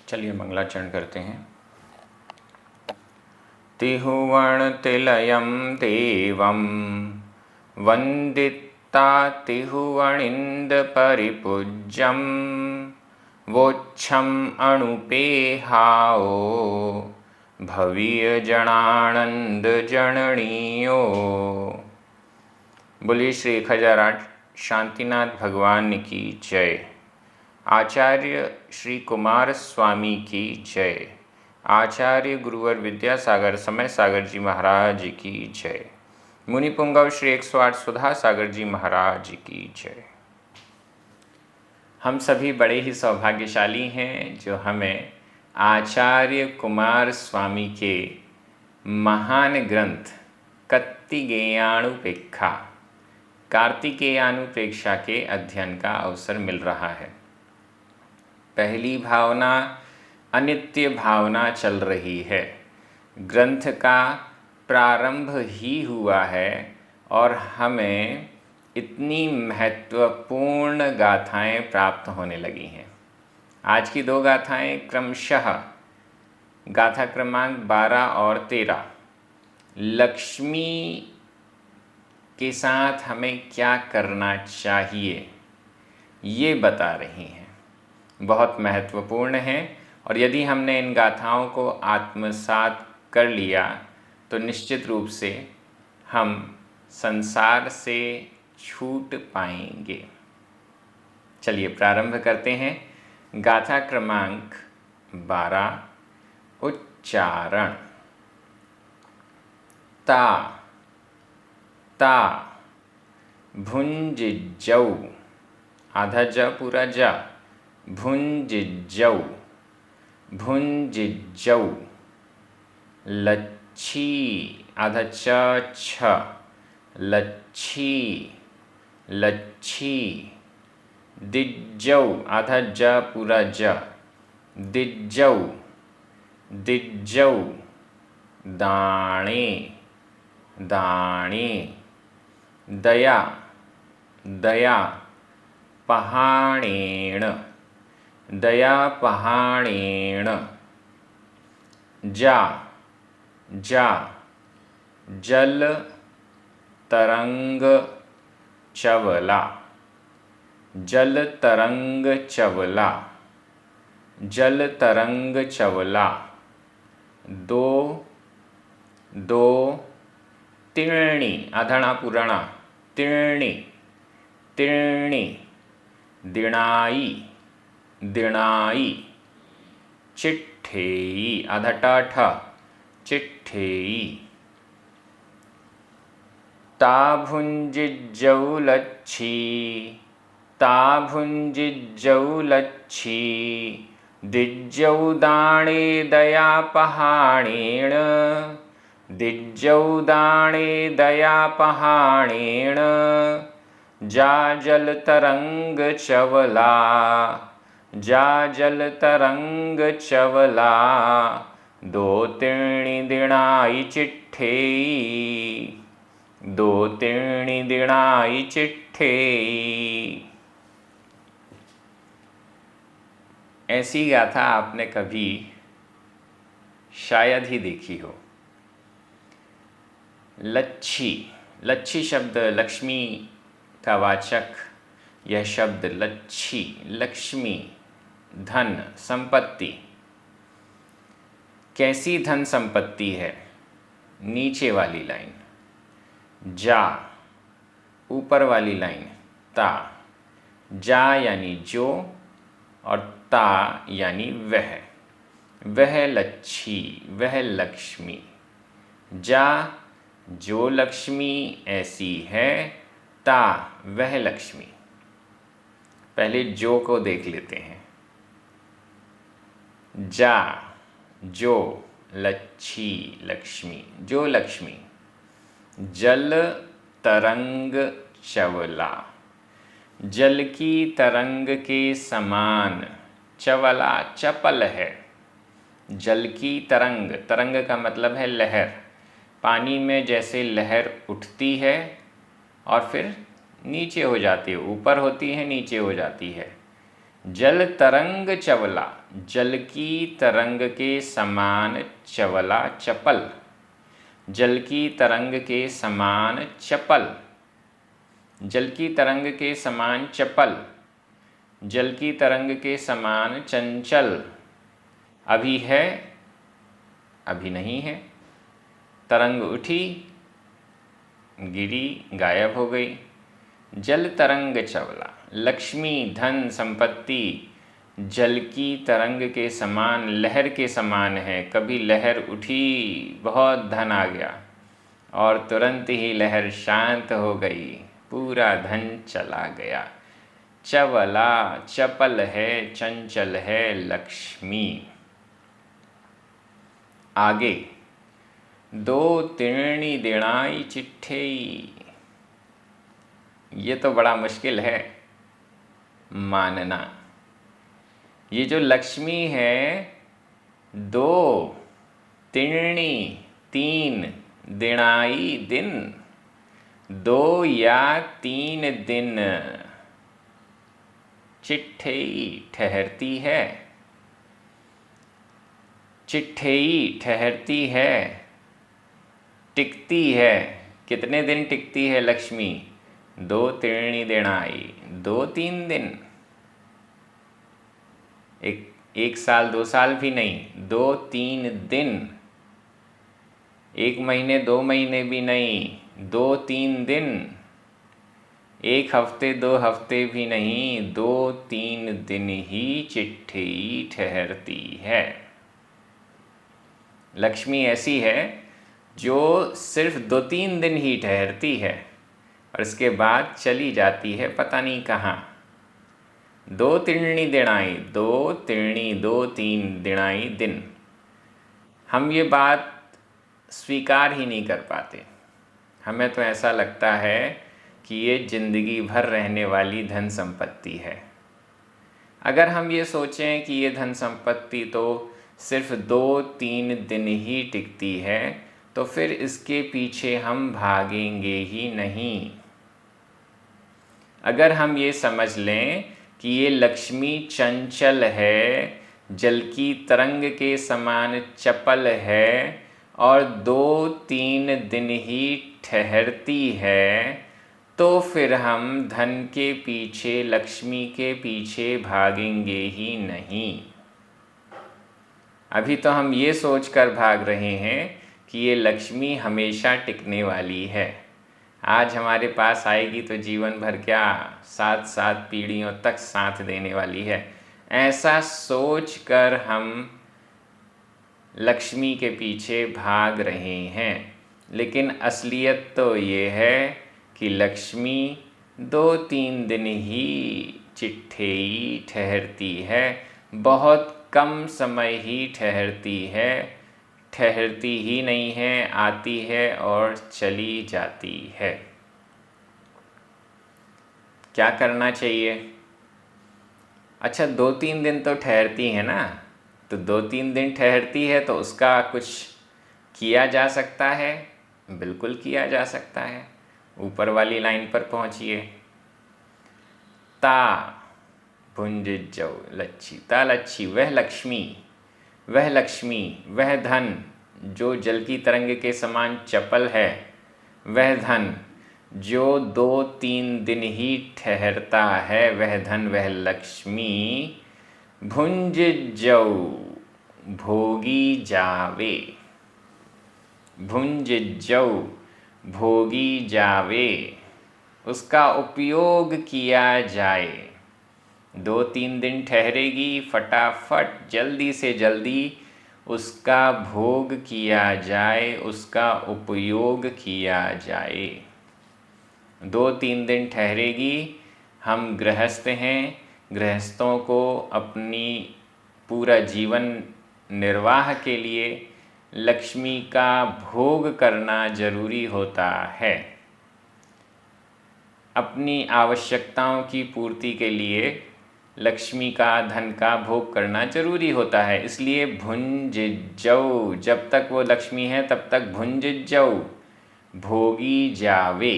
चलिए मंगलाचरण करते हैं। तिहुवण तिलयम देवम वंदिता तिहुवणिंद परिपूज्यम वोच्छम अणुपेहाओ भवीय जनानंद जननीयो। बोलिए श्री 1008 शांतिनाथ भगवान की जय। आचार्य श्री कुमार स्वामी की जय। आचार्य गुरुवर विद्यासागर समय सागर जी महाराज की जय। मुनि पुंगव श्री 108 सुधा सागर जी महाराज की जय। हम सभी बड़े ही सौभाग्यशाली हैं जो हमें आचार्य कुमार स्वामी के महान ग्रंथ कत्तिगेयानुपेक्षा कार्तिकेयानुप्रेक्षा के अध्ययन का अवसर मिल रहा है। पहली भावना अनित्य भावना चल रही है। ग्रंथ का प्रारंभ ही हुआ है और हमें इतनी महत्वपूर्ण गाथाएं प्राप्त होने लगी हैं। आज की दो गाथाएं क्रमशः गाथा क्रमांक 12 और 13 लक्ष्मी के साथ हमें क्या करना चाहिए ये बता रही हैं। बहुत महत्वपूर्ण है और यदि हमने इन गाथाओं को आत्मसात कर लिया तो निश्चित रूप से हम संसार से छूट पाएंगे। चलिए प्रारंभ करते हैं। गाथा क्रमांक 12 उच्चारण। ता ता भुंजिज्जौ आधा ज पूरा ज भुंजिज्जौ भुंजिज्जौ। लच्छी आधा च छ लच्छी लच्छी। दिज्जौ आधा ज पूरा ज दिज्जौ दिज्जौ। दाणे दाणे। दया दया पहाणेण दया पहाणेण। जा जा जल तरंग चवला जल तरंग चवला जल तरंग चवला। दो दो तिरणी आधणा पुराणा तिरणी तिरणी। दिणाई दिणाई। चिट्ठेई आधा टाठ चिट्ठेई। ता भुंजिज्जौ लच्छी ता भुंजिज्जौ लच्छी। दिज्जौ दाणे दया पहाणेण दिज्जौ दाणे दया पहाणेण। जा जल तरंग चवला जा जल तरंग चवला। दो तिरणी दिणाई चिट्ठेई दो तिरणी दिणाई चिट्ठेई। ऐसी गाथा आपने कभी शायद ही देखी हो। लच्छी लच्छी शब्द लक्ष्मी का वाचक। यह शब्द लच्छी लक्ष्मी धन संपत्ति। कैसी धन संपत्ति है? नीचे वाली लाइन। जा ऊपर वाली लाइन। ता जा यानी जो और ता यानी वह लच्छी वह लक्ष्मी। जा जो लक्ष्मी ऐसी है ता वह लक्ष्मी। पहले जो को देख लेते हैं। जा जो लच्छी लक्ष्मी जो लक्ष्मी। जल तरंग चवला जल की तरंग के समान। चवला चपल है। जल की तरंग तरंग का मतलब है लहर। पानी में जैसे लहर उठती है और फिर नीचे हो जाती है, ऊपर होती है नीचे हो जाती है। जल तरंग चवला जल की तरंग के समान चवला चपल, जल की तरंग के समान चपल, जल की तरंग के समान चपल, जल की तरंग के समान चंचल। अभी है, अभी नहीं है। तरंग उठी, गिरी, गायब हो गई। जल तरंग चवला, लक्ष्मी धन संपत्ति जल की तरंग के समान, लहर के समान है। कभी लहर उठी, बहुत धन आ गया और तुरंत ही लहर शांत हो गई, पूरा धन चला गया। चवला, चपल है, चंचल है लक्ष्मी। आगे, दो तिरणी दिणाई चिट्ठेई। ये तो बड़ा मुश्किल है मानना। ये जो लक्ष्मी है, दो, तिरणी तीन, दिणाई दिन, दो या तीन दिन, चिट्ठेई ठहरती है, चिट्ठेई ठहरती है, टिकती है। कितने दिन टिकती है लक्ष्मी? दो तिरणी दिणाई, 2-3 दिन। एक साल 2 साल भी नहीं, 2-3 दिन। 1 महीने 2 महीने भी नहीं, 2-3 दिन। 1 हफ्ते 2 हफ्ते भी नहीं, 2-3 दिन ही चिट्ठी ठहरती है। लक्ष्मी ऐसी है जो सिर्फ 2-3 दिन ही ठहरती है और इसके बाद चली जाती है पता नहीं कहाँ। 2 तिरणी दिणाई, 2 तिरणी 2-3 दिणाई दिन। हम ये बात स्वीकार ही नहीं कर पाते। हमें तो ऐसा लगता है कि ये ज़िंदगी भर रहने वाली धन संपत्ति है। अगर हम ये सोचें कि ये धन संपत्ति तो सिर्फ 2-3 दिन ही टिकती है, तो फिर इसके पीछे हम भागेंगे ही नहीं। अगर हम ये समझ लें कि ये लक्ष्मी चंचल है, जल की तरंग के समान चपल है और 2-3 दिन ही ठहरती है, तो फिर हम धन के पीछे, लक्ष्मी के पीछे भागेंगे ही नहीं। अभी तो हम ये सोचकर भाग रहे हैं कि ये लक्ष्मी हमेशा टिकने वाली है। आज हमारे पास आएगी तो जीवन भर क्या, 7-7 पीढ़ियों तक साथ देने वाली है। ऐसा सोचकर हम लक्ष्मी के पीछे भाग रहे हैं, लेकिन असलियत तो ये है कि लक्ष्मी 2-3 दिन ही चिट्ठेई ठहरती है, बहुत कम समय ही ठहरती है, ठहरती ही नहीं है, आती है और चली जाती है। क्या करना चाहिए? अच्छा, 2-3 दिन तो ठहरती है ना, तो 2-3 दिन ठहरती है तो उसका कुछ किया जा सकता है, बिल्कुल किया जा सकता है। ऊपर वाली लाइन पर पहुँचिए। ता भुंज जौ लच्छी, ता लच्छी, वह लक्ष्मी, वह लक्ष्मी, वह धन जो जल की तरंग के समान चपल है, वह धन जो 2-3 दिन ही ठहरता है, वह धन, वह लक्ष्मी भुंज जौ, भोगी जावे, भुंज जौ, भोगी जावे, उसका उपयोग किया जाए। 2-3 दिन ठहरेगी, फटाफट जल्दी से जल्दी उसका भोग किया जाए, उसका उपयोग किया जाए। 2-3 दिन ठहरेगी। हम गृहस्थ हैं, गृहस्थों को अपनी पूरा जीवन निर्वाह के लिए लक्ष्मी का भोग करना जरूरी होता है। अपनी आवश्यकताओं की पूर्ति के लिए लक्ष्मी का, धन का भोग करना जरूरी होता है। इसलिए भुंज जौ, जब तक वो लक्ष्मी है तब तक भुंज जौ, भोगी जावे।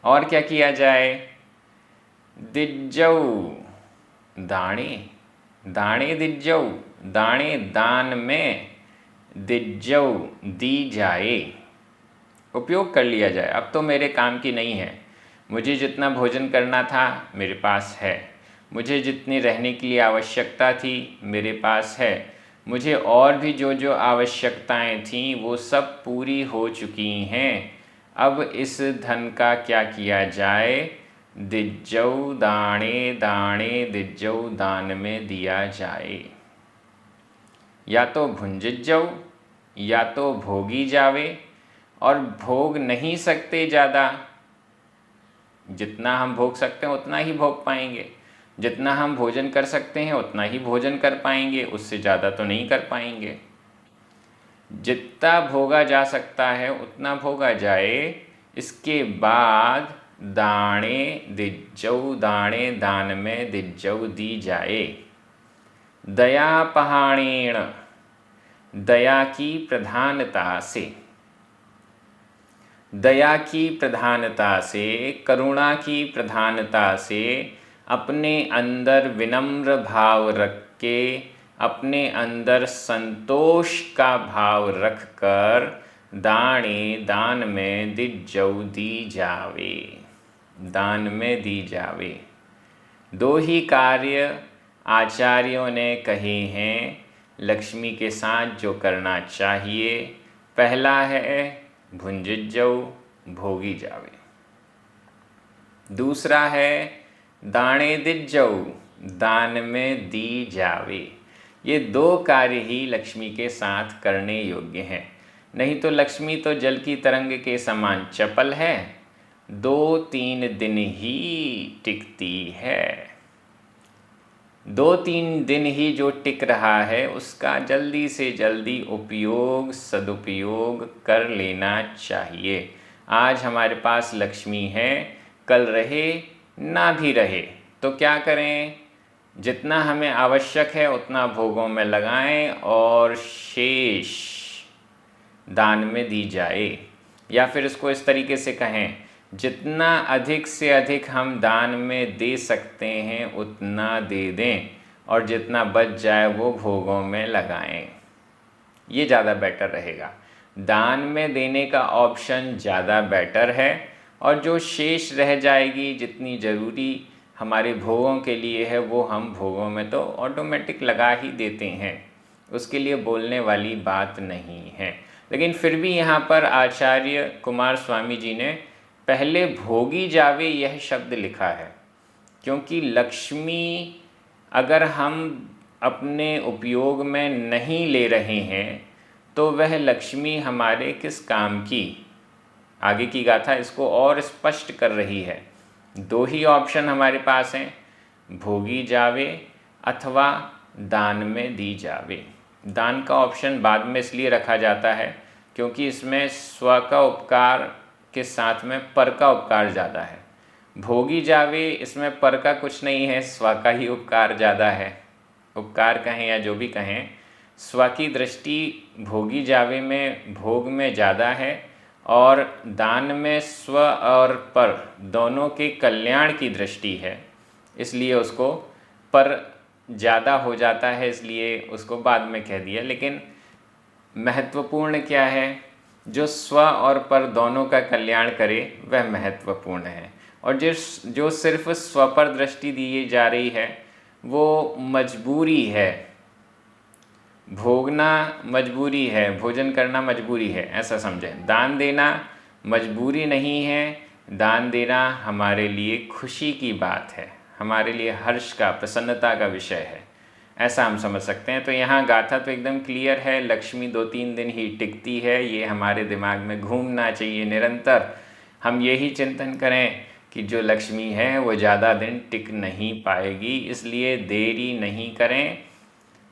और क्या किया जाए? दिज्जौ, दाणे, दाणे दिज्जौ, दाणे दान में, दिज्जौ दी जाए, उपयोग कर लिया जाए। अब तो मेरे काम की नहीं है, मुझे जितना भोजन करना था मेरे पास है, मुझे जितनी रहने के लिए आवश्यकता थी मेरे पास है, मुझे और भी जो जो आवश्यकताएं थीं वो सब पूरी हो चुकी हैं। अब इस धन का क्या किया जाए? दिज्जौ दाणे दाणे दिज्जौ दान में दिया जाए। या तो भुंजिज्जौ या तो भोगी जावे, और भोग नहीं सकते ज़्यादा, जितना हम भोग सकते हैं उतना ही भोग पाएंगे, जितना हम भोजन कर सकते हैं उतना ही भोजन कर पाएंगे, उससे ज़्यादा तो नहीं कर पाएंगे। जितना भोगा जा सकता है उतना भोगा जाए। इसके बाद दाणे दिज्जौ, दाणे दान में दिज्जौ दी जाए। दया पहाणेण, दया की प्रधानता से, दया की प्रधानता से, करुणा की प्रधानता से, अपने अंदर विनम्र भाव रख के, अपने अंदर संतोष का भाव रख कर दाणे दान में दिज्जौ दी जावे, दान में दी जावे। दो ही कार्य आचार्यों ने कहे हैं लक्ष्मी के साथ जो करना चाहिए। पहला है भुंजिज्जौ, भोगी जावे। दूसरा है दाणे दिज्जौ, दान में दी जावे। ये दो कार्य ही लक्ष्मी के साथ करने योग्य हैं। नहीं तो लक्ष्मी तो जल की तरंग के समान चपल है, 2-3 दिन ही टिकती है। 2-3 दिन ही जो टिक रहा है उसका जल्दी से जल्दी उपयोग, सदुपयोग कर लेना चाहिए। आज हमारे पास लक्ष्मी है, कल रहे ना भी रहे तो क्या करें? जितना हमें आवश्यक है उतना भोगों में लगाएं और शेष दान में दी जाए। या फिर इसको इस तरीके से कहें, जितना अधिक से अधिक हम दान में दे सकते हैं उतना दे दें, और जितना बच जाए वो भोगों में लगाएं। ये ज़्यादा बेटर रहेगा। दान में देने का ऑप्शन ज़्यादा बेटर है, और जो शेष रह जाएगी, जितनी ज़रूरी हमारे भोगों के लिए है वो हम भोगों में तो ऑटोमेटिक लगा ही देते हैं, उसके लिए बोलने वाली बात नहीं है। लेकिन फिर भी यहाँ पर आचार्य कुमार स्वामी जी ने पहले भोगी जावे यह शब्द लिखा है, क्योंकि लक्ष्मी अगर हम अपने उपयोग में नहीं ले रहे हैं तो वह लक्ष्मी हमारे किस काम की? आगे की गाथा इसको और स्पष्ट कर रही है। दो ही ऑप्शन हमारे पास हैं, भोगी जावे अथवा दान में दी जावे। दान का ऑप्शन बाद में इसलिए रखा जाता है क्योंकि इसमें स्व का उपकार के साथ में पर का उपकार ज़्यादा है। भोगी जावे इसमें पर का कुछ नहीं है, स्व का ही उपकार ज़्यादा है। उपकार कहें या जो भी कहें, स्व की दृष्टि भोगी जावे में भोग में ज़्यादा है, और दान में स्व और पर दोनों के कल्याण की दृष्टि है, इसलिए उसको पर ज़्यादा हो जाता है, इसलिए उसको बाद में कह दिया। लेकिन महत्वपूर्ण क्या है? जो स्व और पर दोनों का कल्याण करे वह महत्वपूर्ण है, और जो सिर्फ स्व पर दृष्टि दी जा रही है वो मजबूरी है। भोगना मजबूरी है, भोजन करना मजबूरी है, ऐसा समझें। दान देना मजबूरी नहीं है, दान देना हमारे लिए खुशी की बात है, हमारे लिए हर्ष का, प्रसन्नता का विषय है, ऐसा हम समझ सकते हैं। तो यहाँ गाथा तो एकदम क्लियर है, लक्ष्मी 2-3 दिन ही टिकती है, ये हमारे दिमाग में घूमना चाहिए निरंतर। हम यही चिंतन करें कि जो लक्ष्मी है वो ज़्यादा दिन टिक नहीं पाएगी, इसलिए देरी नहीं करें,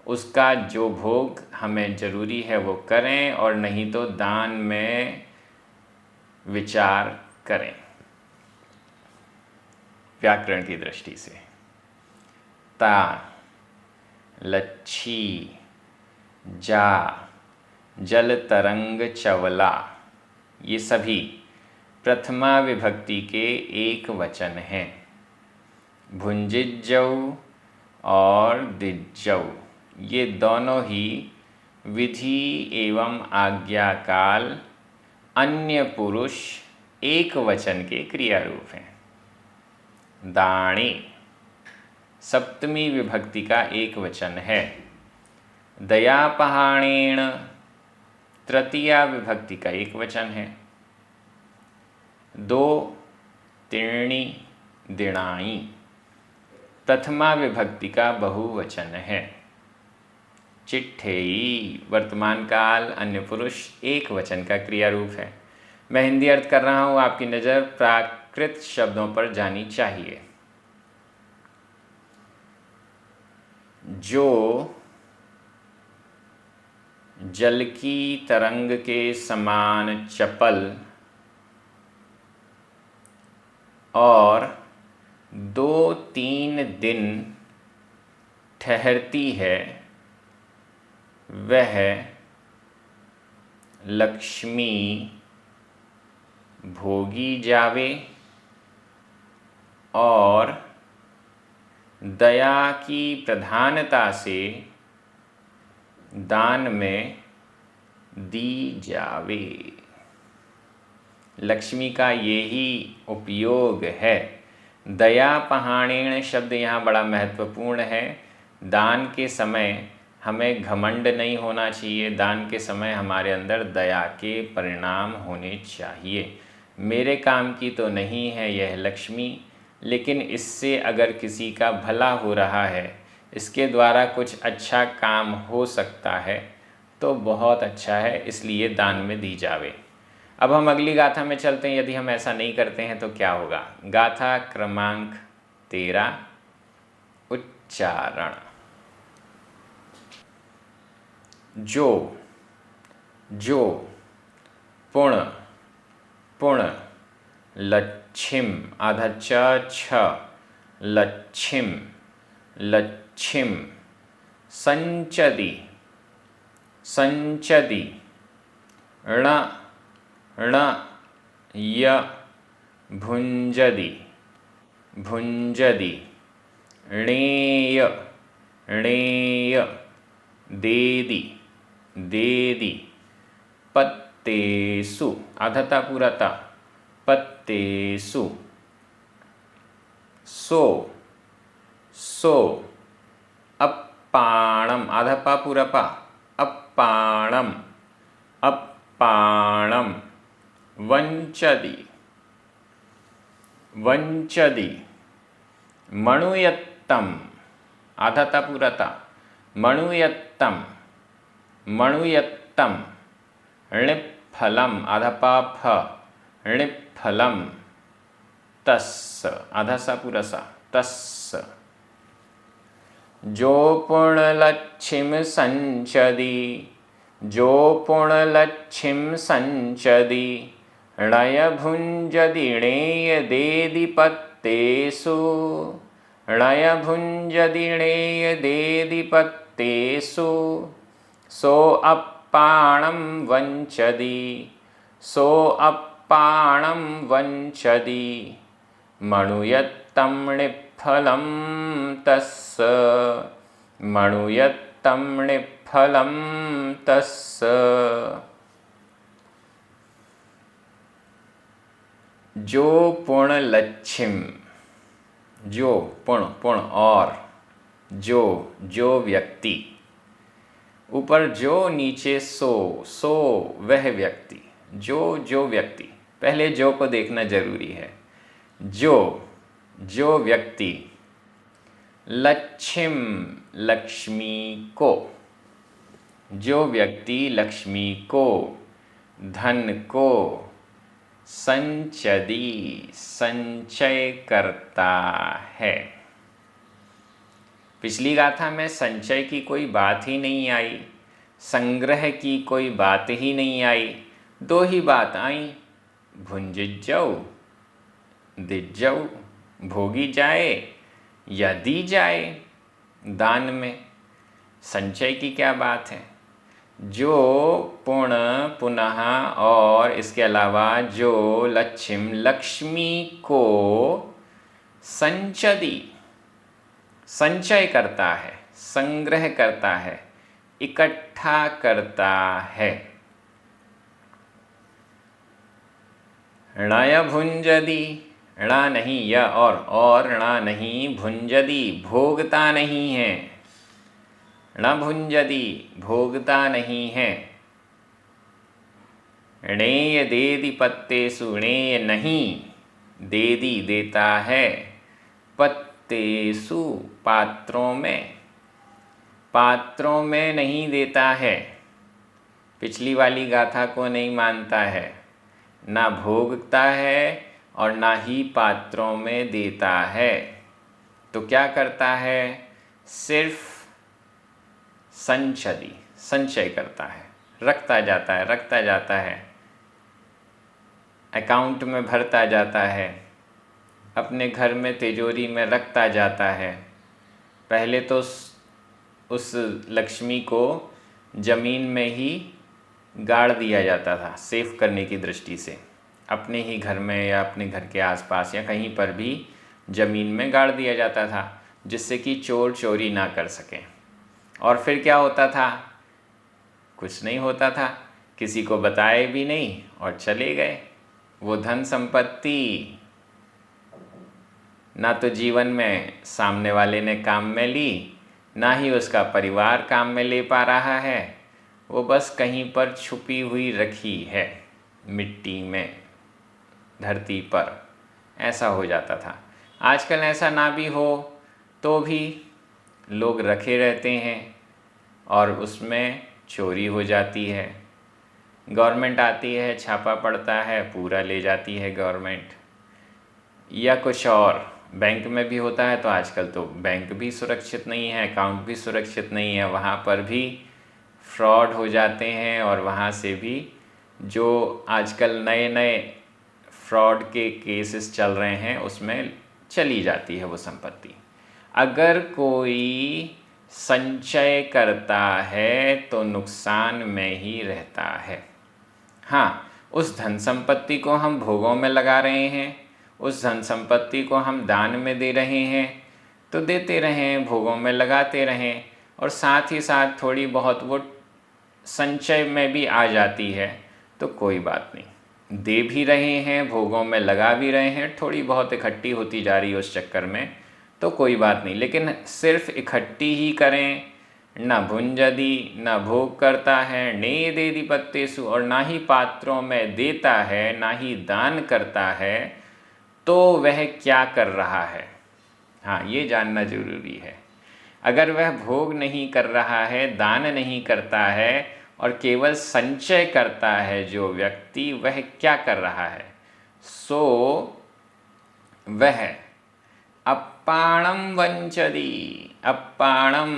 उसका जो भोग हमें ज़रूरी है वो करें, और नहीं तो दान में विचार करें व्याकरण की दृष्टि से। ता, लच्छी, जा, जल तरंग चवला, ये सभी प्रथमा विभक्ति के एक वचन हैं। भुंजिज्जौ, और दिज्जौ, ये दोनों ही विधि एवं आज्ञा काल अन्य पुरुष एक वचन के क्रिया रूप हैं। दाणे सप्तमी विभक्ति का एक वचन है। दयापहाणेन तृतीया विभक्ति का एक वचन है। दो तीर्णी दिणाई प्रथमा विभक्ति का बहुवचन है। चिट्ठेयी वर्तमान काल अन्य पुरुष एक वचन का क्रिया रूप है। मैं हिंदी अर्थ कर रहा हूँ, आपकी नज़र प्राकृत शब्दों पर जानी चाहिए। जो जल की तरंग के समान चपल और 2-3 दिन ठहरती है, वह लक्ष्मी भोगी जावे और दया की प्रधानता से दान में दी जावे। लक्ष्मी का यही उपयोग है। दया पहाणेन शब्द यहाँ बड़ा महत्वपूर्ण है। दान के समय हमें घमंड नहीं होना चाहिए। दान के समय हमारे अंदर दया के परिणाम होने चाहिए। मेरे काम की तो नहीं है यह लक्ष्मी, लेकिन इससे अगर किसी का भला हो रहा है, इसके द्वारा कुछ अच्छा काम हो सकता है, तो बहुत अच्छा है, इसलिए दान में दी जावे। अब हम अगली गाथा में चलते हैं। यदि हम ऐसा नहीं करते हैं तो क्या होगा। गाथा क्रमांक 13 उच्चारण। जो पुण पुण लच्छिम आधा छ लच्छिम संचदि ण य भुंजदि णेय देदि पत्तेषु आधता पूराता पत्तेषु सो अप्पाणम आधपा पूरपा अप्पाणम वंचदि मणुयत्तम आधता पूरता मणुयत्तम णिफलम आधपा फ णिफलम तस्स आधा पुरसा तस्स। जो पुणलच्छिम संचदि णय भुंजदि णेय देदि पत्तेषु सो अप्पाणं वंचदि मणुयत्तं णिफलं तस्स। जो पुण लच्छिम जो पुण और जो व्यक्ति, ऊपर जो नीचे सो वह व्यक्ति। जो व्यक्ति, पहले जो को देखना जरूरी है। जो व्यक्ति लच्छिम लक्ष्मी को, जो व्यक्ति लक्ष्मी को, धन को संचय करता है। पिछली गाथा में संचय की कोई बात ही नहीं आई, संग्रह की कोई बात ही नहीं आई। दो ही बात आई, भुंजिज्जौ दिज्जौ, भोगी जाए या दी जाए दान में। संचय की क्या बात है। जो पुण पुनः और इसके अलावा जो लक्ष्मी को संचदि संचय करता है, संग्रह करता है, इकट्ठा करता है। णय भुंजदी, णा नहीं य और णा नहीं, भुंजदी भोगता नहीं है, ण भुंजदी भोगता नहीं है। णेय देदि पत्तेषु, णेय नहीं, देदी देता है, पत्तेषु पात्रों में, पात्रों में नहीं देता है। पिछली वाली गाथा को नहीं मानता है, ना भोगता है और ना ही पात्रों में देता है। तो क्या करता है? सिर्फ संचदी, संचय करता है, रखता जाता है, रखता जाता है, अकाउंट में भरता जाता है, अपने घर में तिजोरी में रखता जाता है। पहले तो उस लक्ष्मी को ज़मीन में ही गाड़ दिया जाता था, सेफ करने की दृष्टि से, अपने ही घर में या अपने घर के आसपास या कहीं पर भी ज़मीन में गाड़ दिया जाता था, जिससे कि चोर चोरी ना कर सकें। और फिर क्या होता था? कुछ नहीं होता था, किसी को बताए भी नहीं और चले गए। वो धन संपत्ति ना तो जीवन में सामने वाले ने काम में ली, ना ही उसका परिवार काम में ले पा रहा है, वो बस कहीं पर छुपी हुई रखी है, मिट्टी में, धरती पर। ऐसा हो जाता था। आजकल ऐसा ना भी हो तो भी लोग रखे रहते हैं और उसमें चोरी हो जाती है। गवर्नमेंट आती है, छापा पड़ता है, पूरा ले जाती है गवर्नमेंट। या कुछ और बैंक में भी होता है, तो आजकल तो बैंक भी सुरक्षित नहीं है, अकाउंट भी सुरक्षित नहीं है, वहाँ पर भी फ्रॉड हो जाते हैं। और वहाँ से भी जो आजकल नए नए फ्रॉड के केसेस चल रहे हैं, उसमें चली जाती है वो संपत्ति। अगर कोई संचय करता है तो नुकसान में ही रहता है। हाँ, उस धन संपत्ति को हम भोगों में लगा रहे हैं, उस धन संपत्ति को हम दान में दे रहे हैं, तो देते रहें, भोगों में लगाते रहें, और साथ ही साथ थोड़ी बहुत वो संचय में भी आ जाती है तो कोई बात नहीं। दे भी रहे हैं, भोगों में लगा भी रहे हैं, थोड़ी बहुत इकट्ठी होती जा रही है उस चक्कर में, तो कोई बात नहीं। लेकिन सिर्फ इकट्ठी ही करें, न भुंजदी, न भोग करता है, ने देदी पत्तेसु, और ना ही पात्रों में देता है, ना ही दान करता है, तो वह क्या कर रहा है? हाँ, ये जानना जरूरी है। अगर वह भोग नहीं कर रहा है, दान नहीं करता है और केवल संचय करता है जो व्यक्ति, वह क्या कर रहा है? सो वह अप्पाणम वंचदी, अप्पाणम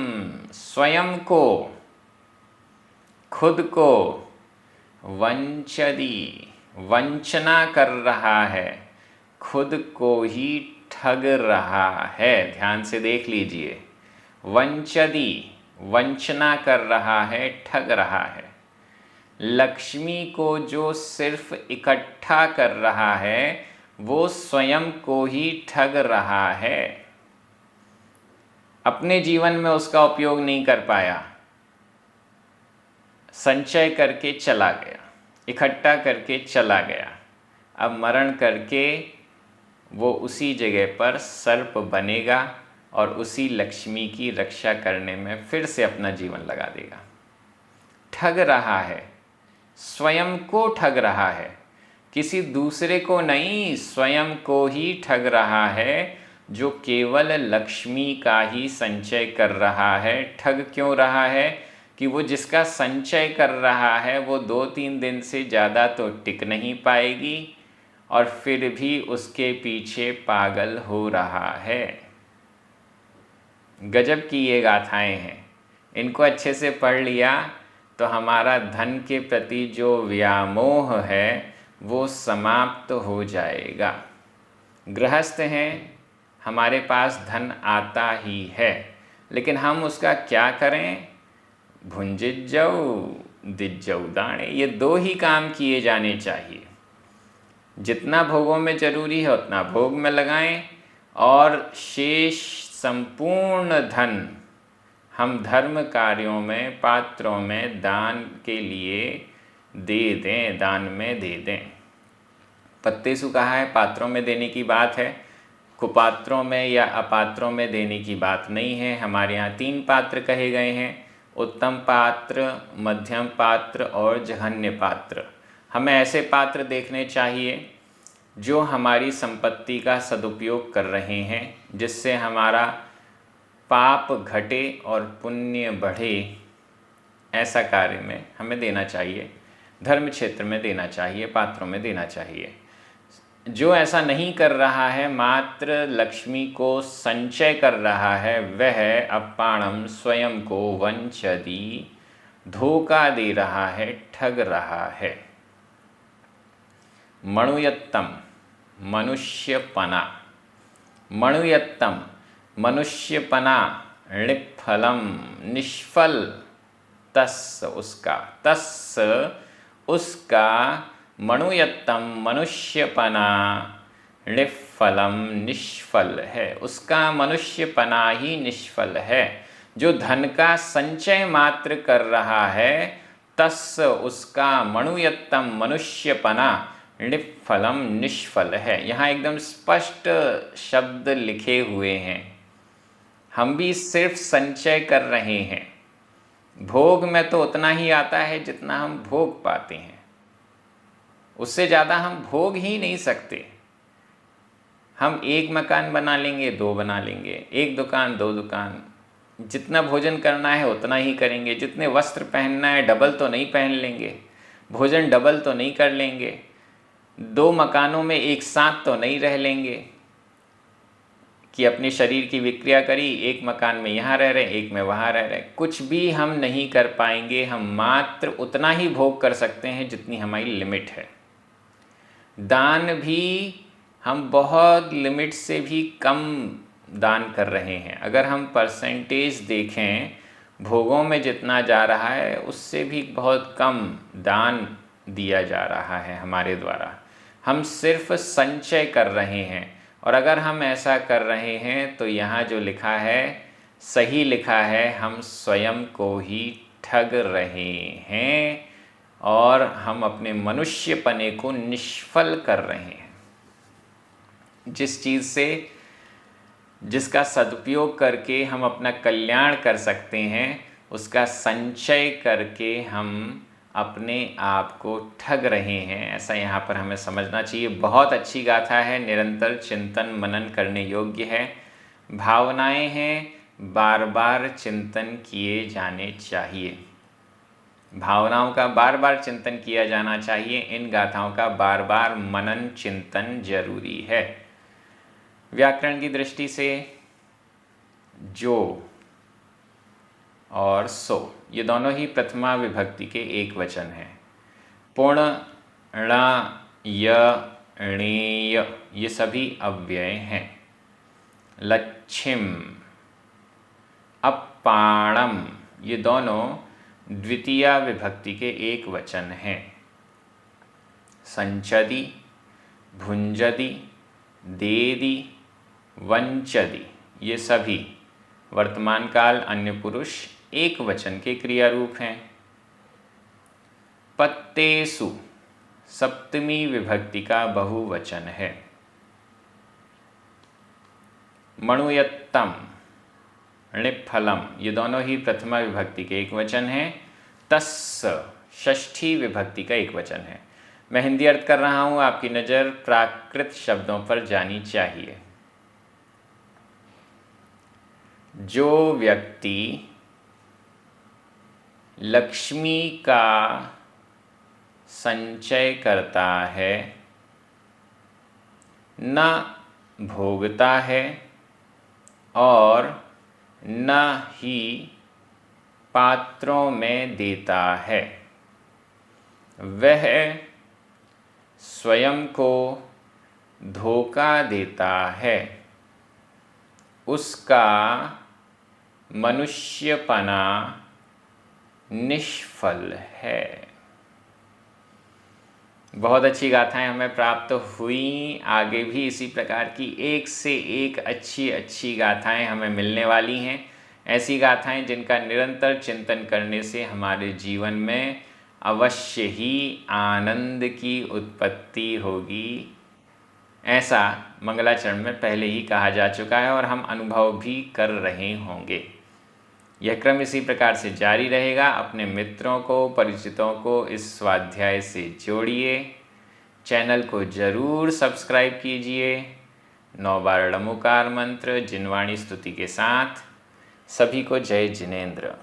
स्वयं को, खुद को, वंचदी वंचना कर रहा है, खुद को ही ठग रहा है। ध्यान से देख लीजिए, वंचदी वंचना कर रहा है, ठग रहा है। लक्ष्मी को जो सिर्फ इकट्ठा कर रहा है, वो स्वयं को ही ठग रहा है। अपने जीवन में उसका उपयोग नहीं कर पाया, संचय करके चला गया, इकट्ठा करके चला गया। अब मरण करके वो उसी जगह पर सर्प बनेगा और उसी लक्ष्मी की रक्षा करने में फिर से अपना जीवन लगा देगा। ठग रहा है, स्वयं को ठग रहा है, किसी दूसरे को नहीं, स्वयं को ही ठग रहा है, जो केवल लक्ष्मी का ही संचय कर रहा है। ठग क्यों रहा है? कि वो जिसका संचय कर रहा है वो 2-3 दिन से ज़्यादा तो टिक नहीं पाएगी और फिर भी उसके पीछे पागल हो रहा है। गजब की ये गाथाएं हैं, इनको अच्छे से पढ़ लिया तो हमारा धन के प्रति जो व्यामोह है वो समाप्त हो जाएगा। गृहस्थ हैं, हमारे पास धन आता ही है, लेकिन हम उसका क्या करें? भुंजिज्जौ दिज्जौ दाणे, ये 2 ही काम किए जाने चाहिए। जितना भोगों में जरूरी है उतना भोग में लगाएं और शेष संपूर्ण धन हम धर्म कार्यों में, पात्रों में दान के लिए दे दें, दान में दे दें। पत्तेसु कहा है, पात्रों में देने की बात है, कुपात्रों में या अपात्रों में देने की बात नहीं है। हमारे यहाँ 3 पात्र कहे गए हैं, उत्तम पात्र, मध्यम पात्र और जघन्य पात्र। हमें ऐसे पात्र देखने चाहिए जो हमारी संपत्ति का सदुपयोग कर रहे हैं, जिससे हमारा पाप घटे और पुण्य बढ़े। ऐसा कार्य में हमें देना चाहिए, धर्म क्षेत्र में देना चाहिए, पात्रों में देना चाहिए। जो ऐसा नहीं कर रहा है, मात्र लक्ष्मी को संचय कर रहा है, वह अपाणम स्वयं को वंचदी, धोखा दे रहा है, ठग रहा है। मणुयत्तम मनुष्यपना, मणुयत्तम मनुष्यपना, णिफलम निष्फल, तस् उसका, तस् उसका, मणुयत्तम मनुष्यपना, णिफलम निष्फल है, उसका मनुष्यपना ही निष्फल है। जो धन का संचय मात्र कर रहा है, तस् उसका मणुयत्तम मनुष्यपना, णिफलम निष्फल है। यहाँ एकदम स्पष्ट शब्द लिखे हुए हैं। हम भी सिर्फ संचय कर रहे हैं, भोग में तो उतना ही आता है जितना हम भोग पाते हैं, उससे ज़्यादा हम भोग ही नहीं सकते। हम 1 मकान बना लेंगे, 2 बना लेंगे, 1 दुकान, 2 दुकान, जितना भोजन करना है उतना ही करेंगे। जितने वस्त्र पहनना है डबल तो नहीं पहन लेंगे, भोजन डबल तो नहीं कर लेंगे, 2 मकानों में एक साथ तो नहीं रह लेंगे कि अपने शरीर की विक्रिया करी, 1 मकान में यहाँ रह रहे, 1 में वहाँ रह रहे। कुछ भी हम नहीं कर पाएंगे। हम मात्र उतना ही भोग कर सकते हैं जितनी हमारी लिमिट है। दान भी हम बहुत लिमिट से भी कम दान कर रहे हैं। अगर हम परसेंटेज देखें, भोगों में जितना जा रहा है उससे भी बहुत कम दान दिया जा रहा है हमारे द्वारा। हम सिर्फ संचय कर रहे हैं। और अगर हम ऐसा कर रहे हैं तो यहाँ जो लिखा है सही लिखा है, हम स्वयं को ही ठग रहे हैं और हम अपने मनुष्यपने को निष्फल कर रहे हैं। जिस चीज़ से, जिसका सदुपयोग करके हम अपना कल्याण कर सकते हैं, उसका संचय करके हम अपने आप को ठग रहे हैं। ऐसा यहाँ पर हमें समझना चाहिए। बहुत अच्छी गाथा है, निरंतर चिंतन मनन करने योग्य है। भावनाएं हैं, बार बार चिंतन किए जाने चाहिए। भावनाओं का बार बार चिंतन किया जाना चाहिए। इन गाथाओं का बार बार मनन चिंतन जरूरी है। व्याकरण की दृष्टि से जो और सो, ये दोनों ही प्रथमा विभक्ति के एक वचन हैं। पुण, ण, य, णेय, ये सभी अव्यय हैं। लच्छिम, अप्पाणम, ये दोनों द्वितीया विभक्ति के एक वचन हैं। संचदि, भुंजदि, देदि, वंचदि, ये सभी वर्तमान काल अन्य पुरुष एक वचन के क्रिया रूप हैं। पत्तेसु सप्तमी विभक्ति का बहुवचन है। मणुयत्तम, णिफलम, ये दोनों ही प्रथमा विभक्ति के एक वचन हैं। तस् षष्ठी विभक्ति का एक वचन है। मैं हिंदी अर्थ कर रहा हूँ, आपकी नज़र प्राकृत शब्दों पर जानी चाहिए। जो व्यक्ति लक्ष्मी का संचय करता है, न भोगता है और न ही पात्रों में देता है, वह स्वयं को धोखा देता है। उसका मनुष्यपना निष्फल है। बहुत अच्छी गाथाएं हमें प्राप्त हुई। आगे भी इसी प्रकार की एक से एक अच्छी अच्छी गाथाएं हमें मिलने वाली हैं। ऐसी गाथाएं जिनका निरंतर चिंतन करने से हमारे जीवन में अवश्य ही आनंद की उत्पत्ति होगी, ऐसा मंगलाचरण में पहले ही कहा जा चुका है और हम अनुभव भी कर रहे होंगे। यह क्रम इसी प्रकार से जारी रहेगा। अपने मित्रों को, परिचितों को इस स्वाध्याय से जोड़िए। चैनल को जरूर सब्सक्राइब कीजिए। 9 बार ड़मोकार मंत्र जिनवाणी स्तुति के साथ। सभी को जय जिनेंद्र।